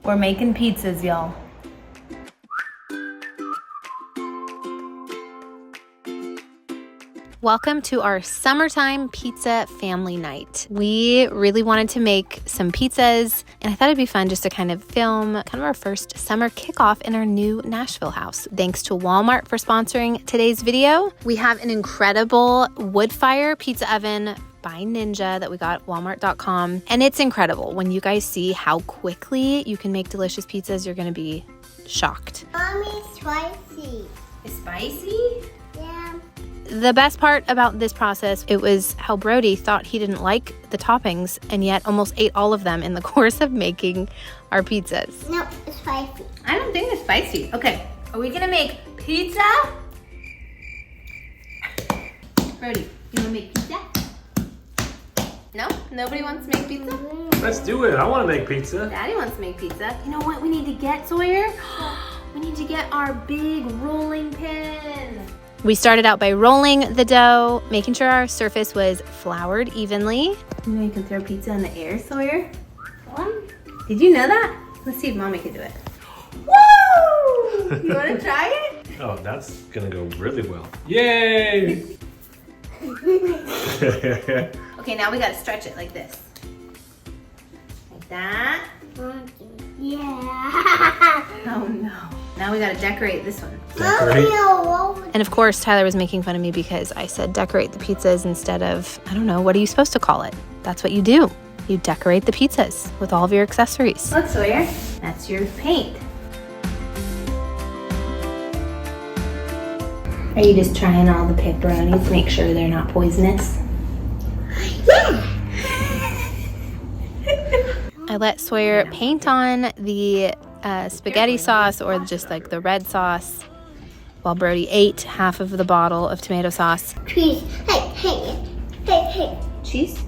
We're making pizzas, y'all. Welcome to our summertime pizza family night. We really wanted to make some pizzas, and I thought it'd be fun just to kind of film kind of our first summer kickoff in our new Nashville house. Thanks to Walmart for sponsoring today's video. We have an incredible wood fire pizza oven by Ninja that we got at walmart.com, and it's incredible. When you guys see how quickly you can make delicious pizzas, you're gonna be shocked. Mommy, spicy. It's spicy? Yeah. The best part about this process, it was how Brody thought he didn't like the toppings and yet almost ate all of them in the course of making our pizzas. No, it's spicy. I don't think it's spicy. Okay, are we gonna make pizza? Brody, you wanna make pizza? No? Nobody wants to make pizza? Let's do it. I want to make pizza. Daddy wants to make pizza. You know what we need to get, Sawyer? We need to get our big rolling pin. We started out by rolling the dough, making sure our surface was floured evenly. You know you can throw pizza in the air, Sawyer? Did you know that? Let's see if Mommy can do it. Woo! You want to try it? Oh, that's going to go really well. Yay! Okay, now we got to stretch it like this. Like that. Yeah. Oh no. Now we got to decorate this one. Decorate. And of course, Tyler was making fun of me because I said decorate the pizzas instead of, I don't know, what are you supposed to call it? That's what you do. You decorate the pizzas with all of your accessories. Look, Sawyer, that's your paint. Are you just trying all the pepperonis to make sure they're not poisonous? Yeah. I let Sawyer paint on the spaghetti sauce or just like the red sauce while Brody ate half of the bottle of tomato sauce. Cheese. Hey. Cheese?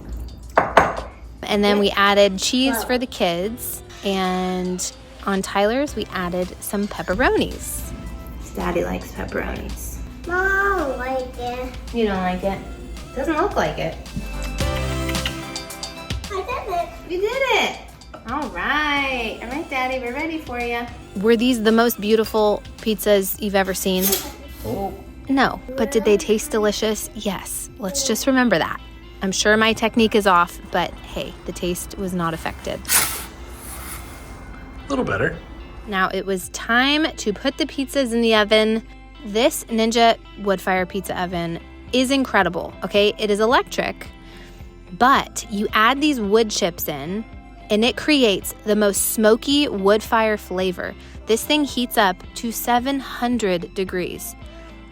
And then we added cheese for the kids, and on Tyler's we added some pepperonis. Daddy likes pepperonis. Mom, I don't like it. You don't like it? Doesn't look like it. I did it. You did it! All right, Daddy, we're ready for you. Were these the most beautiful pizzas you've ever seen? Oh. No, but did they taste delicious? Yes. Let's just remember that. I'm sure my technique is off, but hey, the taste was not affected. A little better. Now it was time to put the pizzas in the oven. This Ninja wood fire pizza oven is incredible, okay? It is electric, but you add these wood chips in and it creates the most smoky wood fire flavor. This thing heats up to 700 degrees.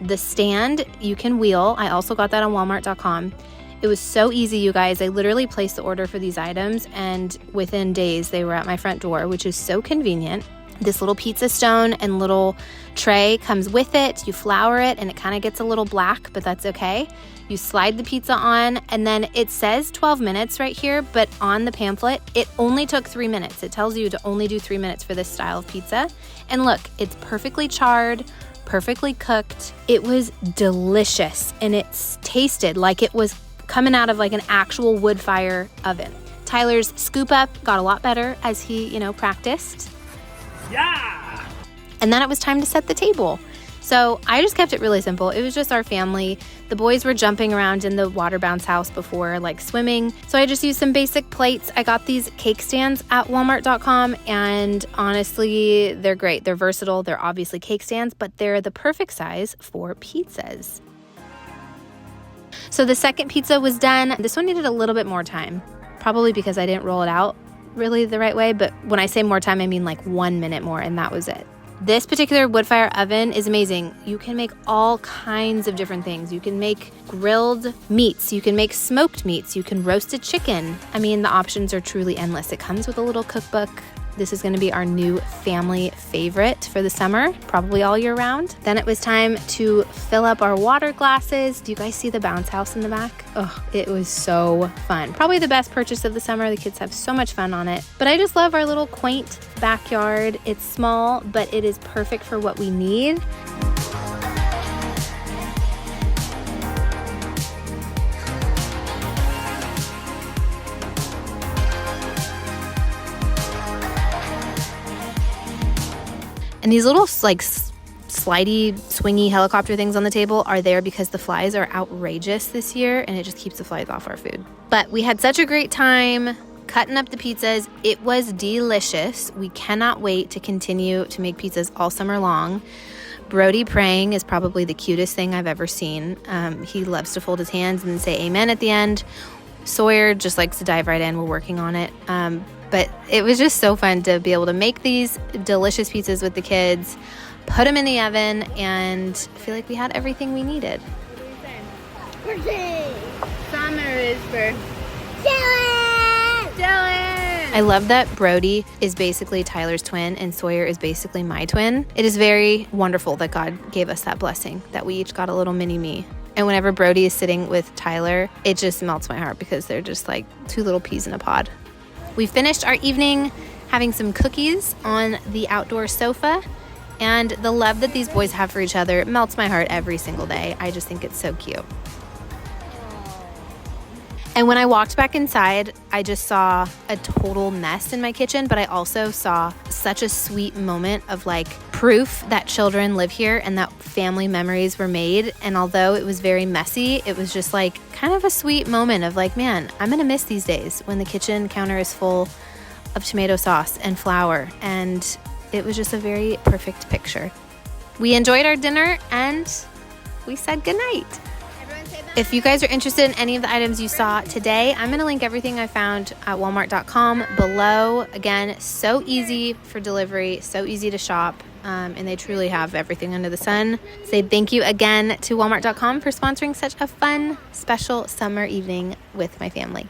The stand you can wheel. I also got that on walmart.com. It was so easy, you guys. I literally placed the order for these items and within days they were at my front door, which is so convenient. This little pizza stone and little tray comes with it. You flour it and it kind of gets a little black, but that's okay. You slide the pizza on and then it says 12 minutes right here, but on the pamphlet, it only took 3 minutes. It tells you to only do 3 minutes for this style of pizza. And look, it's perfectly charred, perfectly cooked. It was delicious and it's tasted like it was coming out of like an actual wood fire oven. Tyler's scoop up got a lot better as he, practiced. Yeah! And then it was time to set the table. So I just kept it really simple. It was just our family. The boys were jumping around in the water bounce house before, like swimming. So I just used some basic plates. I got these cake stands at walmart.com, and honestly, they're great. They're versatile. They're obviously cake stands, but they're the perfect size for pizzas. So the second pizza was done. This one needed a little bit more time, probably because I didn't roll it out really the right way. But when I say more time, I mean like 1 minute more, and that was it. This particular wood fire oven is amazing. You can make all kinds of different things. You can make grilled meats. You can make smoked meats. You can roast a chicken. I mean, the options are truly endless. It comes with a little cookbook. This is going to be our new family favorite for the summer, probably all year round. Then it was time to fill up our water glasses. Do you guys see the bounce house in the back? Oh, it was so fun. Probably the best purchase of the summer. The kids have so much fun on it. But I just love our little quaint backyard. It's small, but it is perfect for what we need. And these little like slidey, swingy helicopter things on the table are there because the flies are outrageous this year and it just keeps the flies off our food. But we had such a great time cutting up the pizzas. It was delicious. We cannot wait to continue to make pizzas all summer long. Brody praying is probably the cutest thing I've ever seen. He loves to fold his hands and say amen at the end. Sawyer just likes to dive right in. We're working on it. But it was just so fun to be able to make these delicious pizzas with the kids, put them in the oven, and I feel like we had everything we needed. Birthday. Summer is for Dylan. I love that Brody is basically Tyler's twin and Sawyer is basically my twin. It is very wonderful that God gave us that blessing, that we each got a little mini me. And whenever Brody is sitting with Tyler, it just melts my heart because they're just like two little peas in a pod. We finished our evening having some cookies on the outdoor sofa, and the love that these boys have for each other melts my heart every single day. I just think it's so cute. And when I walked back inside, I just saw a total mess in my kitchen, but I also saw such a sweet moment of like proof that children live here and that family memories were made. And although it was very messy, it was just like kind of a sweet moment of like, man, I'm gonna miss these days when the kitchen counter is full of tomato sauce and flour. And it was just a very perfect picture. We enjoyed our dinner and we said goodnight. If you guys are interested in any of the items you saw today, I'm going to link everything I found at walmart.com below. Again, so easy for delivery, so easy to shop, and they truly have everything under the sun. Say thank you again to walmart.com for sponsoring such a fun, special summer evening with my family.